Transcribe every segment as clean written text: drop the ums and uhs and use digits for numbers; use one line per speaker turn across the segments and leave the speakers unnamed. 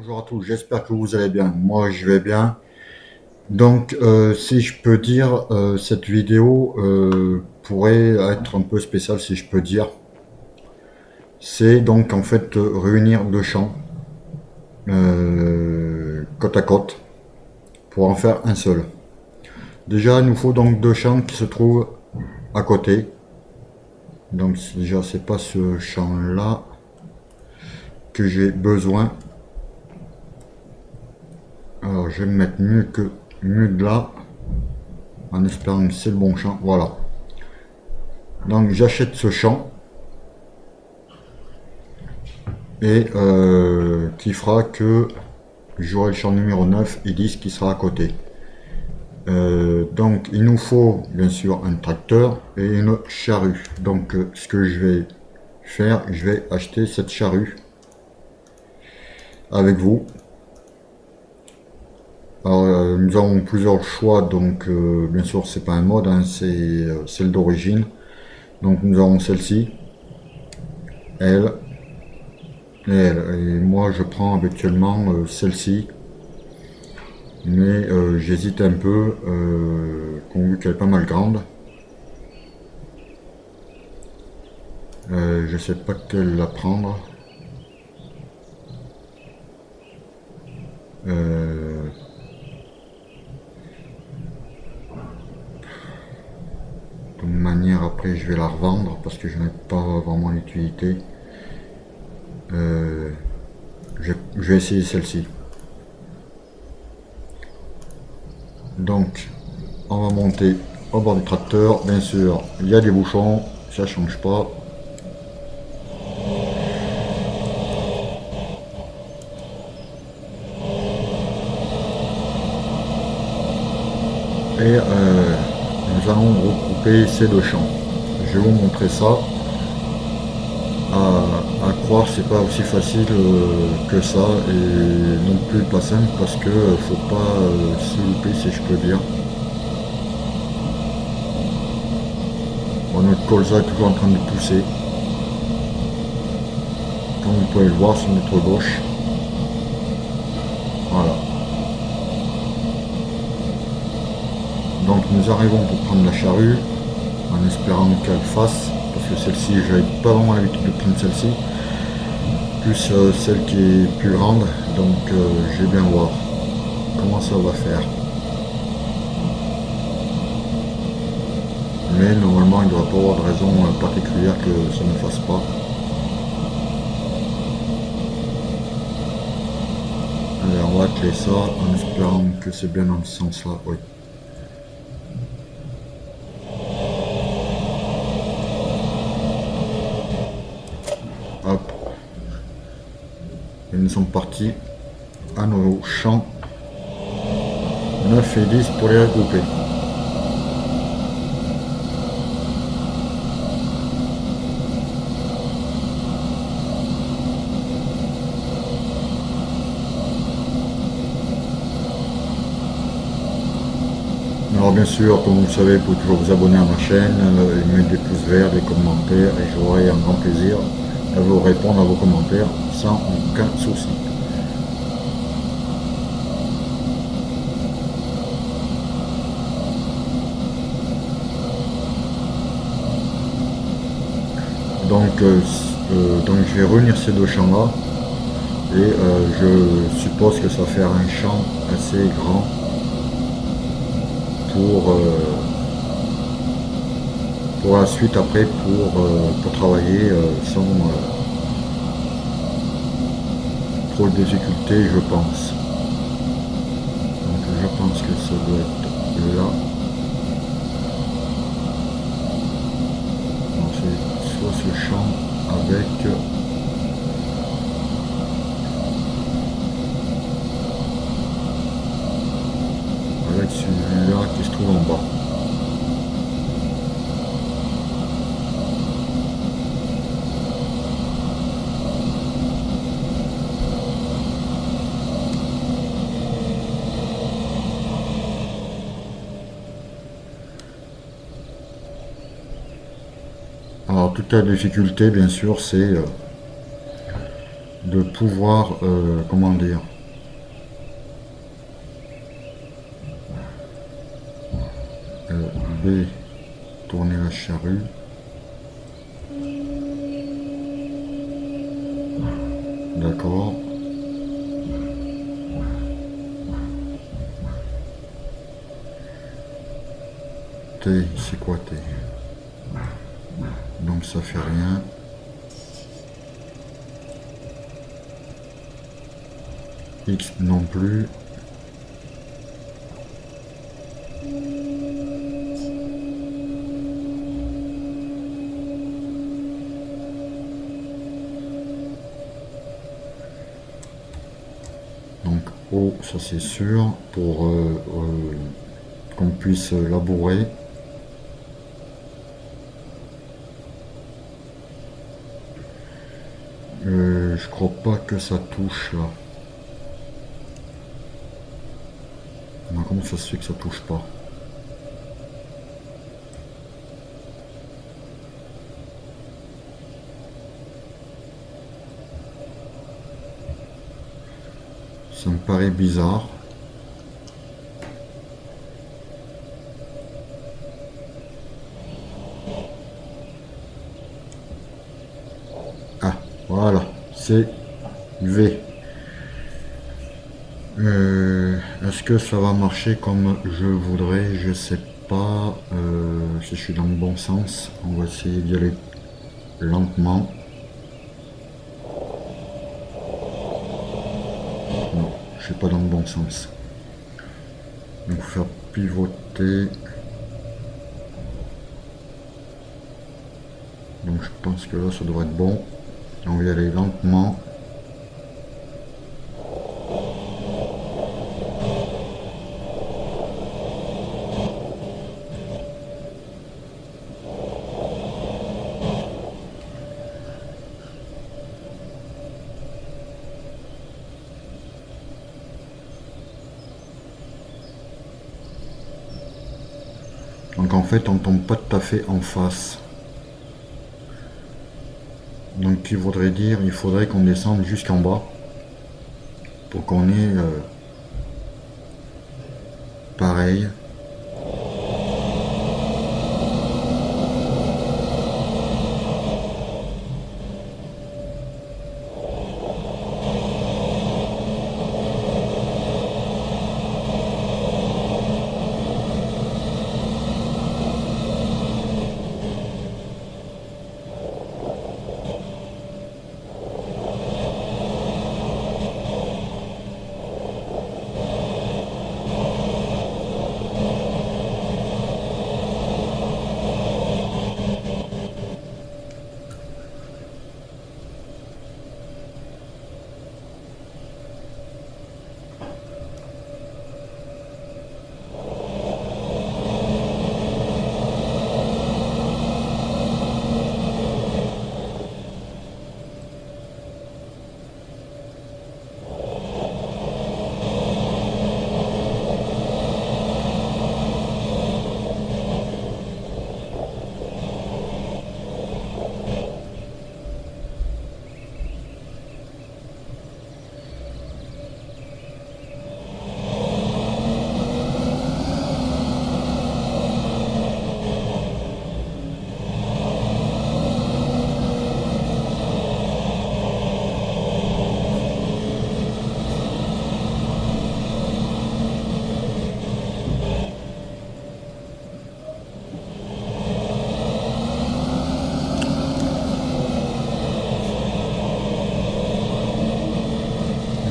Bonjour à tous, j'espère que vous allez bien. Moi, je vais bien. Donc, si je peux dire, cette vidéo pourrait être un peu spéciale, si je peux dire. C'est donc en fait réunir deux champs côte à côte pour en faire un seul. Déjà, il nous faut donc deux champs qui se trouvent à côté. Donc, déjà, c'est pas ce champ-là que j'ai besoin. Alors, je vais me mettre mieux de là, en espérant que c'est le bon champ. Voilà. Donc j'achète ce champ et qui fera que j'aurai le champ numéro 9 et 10 qui sera à côté. Donc il nous faut bien sûr un tracteur et une charrue. Donc ce que je vais faire, je vais acheter cette charrue avec vous. Alors, nous avons plusieurs choix, donc bien sûr c'est pas un mode, hein, c'est celle d'origine. Donc nous avons celle-ci, elle, et elle. Et moi je prends habituellement celle-ci, mais j'hésite un peu, vu qu'elle est pas mal grande. Je sais pas quelle la prendre. De toute manière, après je vais la revendre parce que je n'ai pas vraiment l'utilité. Je vais essayer celle-ci. Donc on va monter au bord du tracteur. Bien sûr il y a des bouchons, ça change pas. Et nous allons regrouper ces deux champs. Je vais vous montrer ça. À croire, c'est pas aussi facile que ça, et non plus pas simple, parce que faut pas se louper, si je peux dire. Bon, notre colza est toujours en train de pousser, comme vous pouvez le voir sur notre gauche. Voilà. Donc nous arrivons pour prendre la charrue, en espérant qu'elle fasse, parce que celle-ci, j'avais pas vraiment l'habitude de prendre celle-ci, plus celle qui est plus grande, donc je vais bien voir comment ça va faire. Mais normalement il ne doit pas avoir de raison particulière que ça ne fasse pas. Allez, on va atteler ça en espérant que c'est bien dans ce sens là. Oui. Hop. Et nous sommes partis à nos champs 9 et 10 pour les regrouper. Alors bien sûr, comme vous le savez, vous pouvez toujours vous abonner à ma chaîne, mettre des pouces verts, des commentaires, et j'aurai un grand plaisir à vous répondre à vos commentaires sans aucun souci. Donc je vais réunir ces deux champs là, et je suppose que ça va faire un champ assez grand pour la suite, après pour travailler sans trop de difficultés, je pense. Donc je pense que ça doit être là. Donc c'est soit ce champ avec celui-là qui se trouve en bas. Alors toute la difficulté bien sûr c'est de pouvoir comment dire, V, tourner la charrue. D'accord. T, c'est quoi T? Donc ça fait rien. X non plus. Donc O, ça c'est sûr, pour qu'on puisse labourer. Je crois pas que ça touche là. Non, comment ça se fait que ça touche pas? Ça me paraît bizarre. Ah, voilà, c'est V. Est-ce que ça va marcher comme je voudrais? Je sais pas si je suis dans le bon sens. On va essayer d'y aller lentement. Non, je suis pas dans le bon sens. Donc faire pivoter. Donc je pense que là ça devrait être bon. On va y aller lentement. Donc en fait on tombe pas tout à fait en face. Donc qui voudrait dire il faudrait qu'on descende jusqu'en bas pour qu'on ait pareil.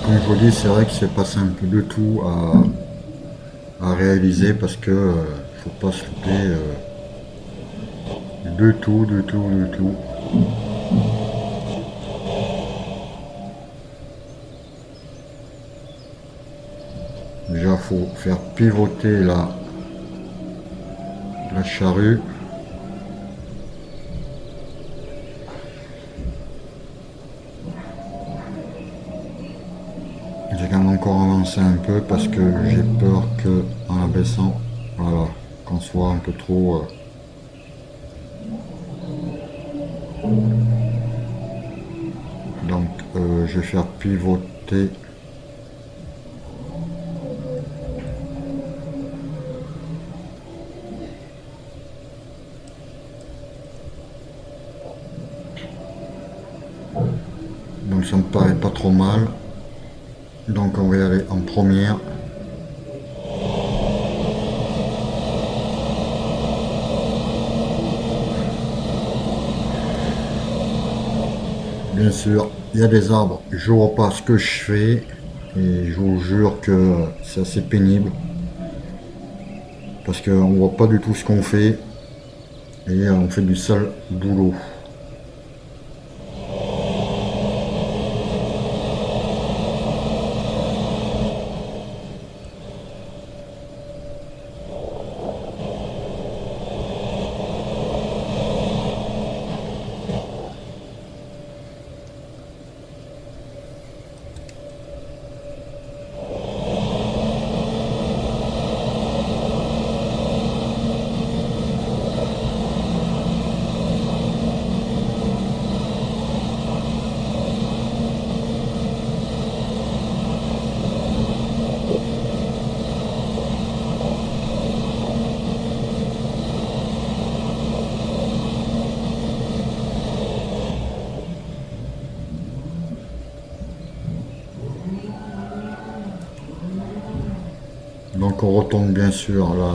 Comme je vous dis, c'est vrai que c'est pas simple de tout à réaliser parce que faut pas se louper de tout, de tout, de tout. Déjà, faut faire pivoter la charrue. J'ai quand même encore avancé un peu parce que j'ai peur que en abaissant, voilà, qu'on soit un peu trop. Donc je vais faire pivoter. ça me paraît pas trop mal. Donc on va y aller en première. Bien sûr, il y a des arbres, je vois pas ce que je fais et je vous jure que c'est assez pénible parce qu'on voit pas du tout ce qu'on fait et on fait du sale boulot. Donc on retombe bien sûr là.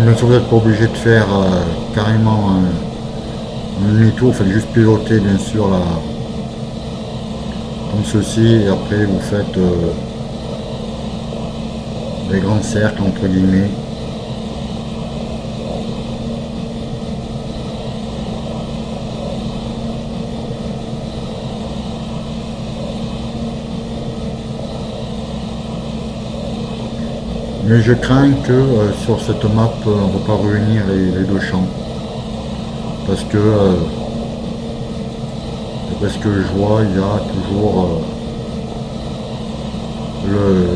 Bien sûr vous n'êtes pas obligé de faire carrément un demi-tour, vous faites juste piloter bien sûr là, comme ceci et après vous faites des grands cercles entre guillemets. Mais je crains que sur cette map on ne va pas réunir les deux champs. Parce que je vois il y a toujours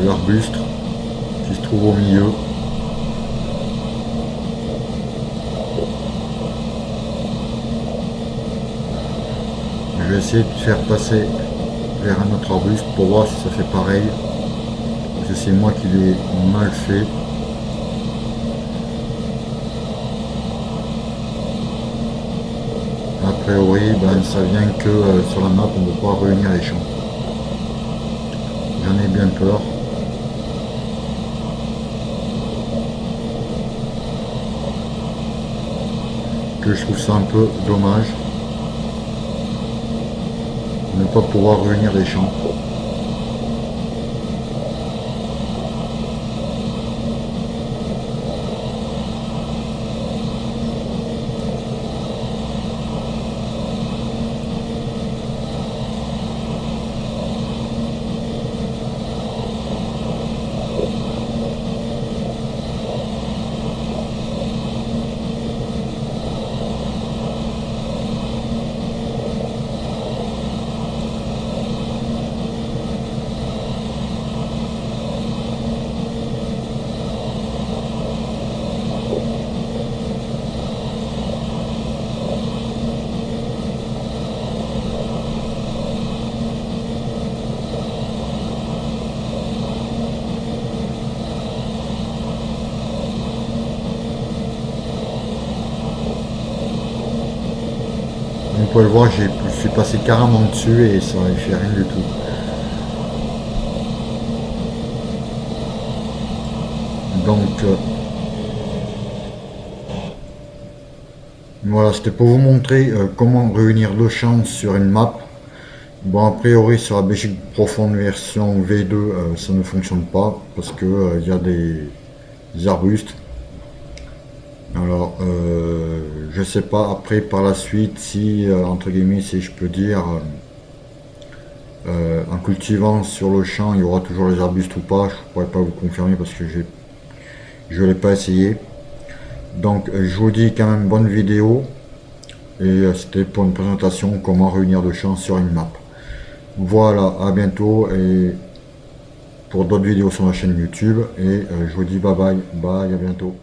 l'arbuste qui se trouve au milieu. Je vais essayer de faire passer vers un autre arbuste pour voir si ça fait pareil. Parce que c'est moi qui l'ai mal fait. A priori, ben, ça vient que sur la map on ne peut pas réunir les champs. J'en ai bien peur. Que je trouve ça un peu dommage. De ne pas pouvoir réunir les champs. pouvez le voir, je suis passé carrément dessus et ça ne fait rien du tout. Donc voilà, c'était pour vous montrer comment réunir deux champs sur une map. Bon, a priori sur la Belgique profonde version V2, ça ne fonctionne pas parce que il y a des arbustes. Alors, je sais pas après par la suite si, entre guillemets, si je peux dire, en cultivant sur le champ, il y aura toujours les arbustes ou pas. Je pourrais pas vous confirmer parce que je l'ai pas essayé. Donc, je vous dis quand même bonne vidéo et c'était pour une présentation comment réunir deux champs sur une map. Voilà, à bientôt et pour d'autres vidéos sur ma chaîne YouTube et je vous dis bye bye, bye, à bientôt.